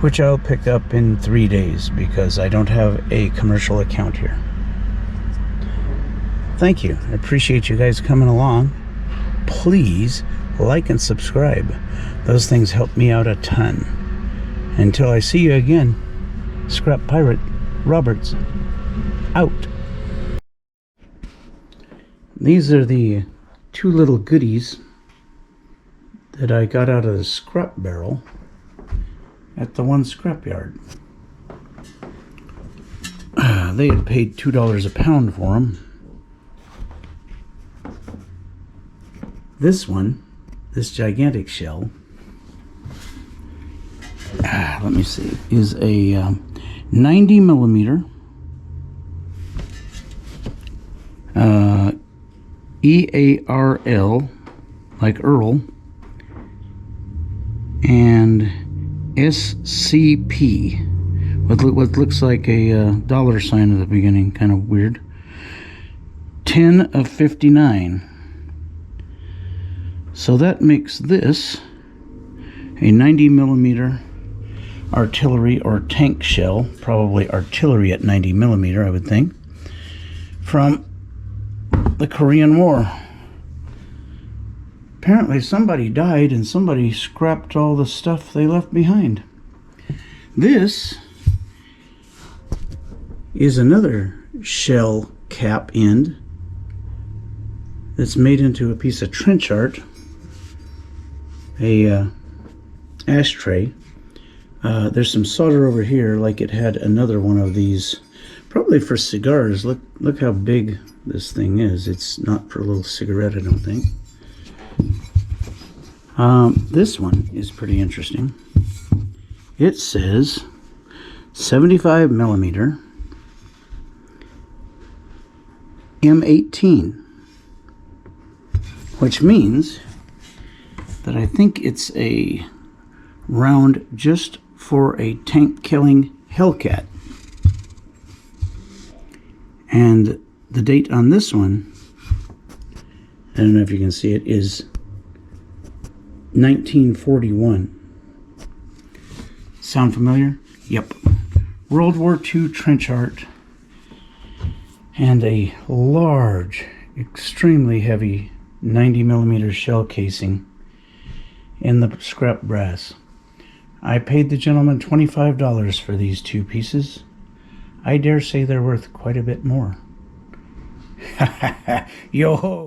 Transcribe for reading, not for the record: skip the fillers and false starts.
which I'll pick up in 3 days because I don't have a commercial account here. Thank you. I appreciate you guys coming along. Please like and subscribe. Those things help me out a ton. Until I see you again, Scrap Pirate Roberts out. These are the 2 little goodies that I got out of the scrap barrel at the one scrapyard. They had paid $2 a pound for them. This one, this gigantic shell, let me see, is a 90 millimeter EARL, like Earl, and SCP, what looks like a dollar sign at the beginning, kind of weird. 10 of 59. So that makes this a 90 millimeter artillery or tank shell, probably artillery at 90 millimeter, I would think, from the Korean War. Apparently somebody died and somebody scrapped all the stuff they left behind. This is another shell cap end that's made into a piece of trench art, a ashtray. There's some solder over here, like it had another one of these, probably for cigars. Look how big this thing is. It's not for a little cigarette, I don't think. This one is pretty interesting. It says 75 millimeter M18, which means that I think it's a round just for a tank killing Hellcat. And the date on this one, I don't know if you can see it, is 1941. Sound familiar? Yep. World War II trench art and a large, extremely heavy 90 millimeter shell casing in the scrap brass. I paid the gentleman $25 for these 2 pieces. I dare say they're worth quite a bit more. Yo-ho!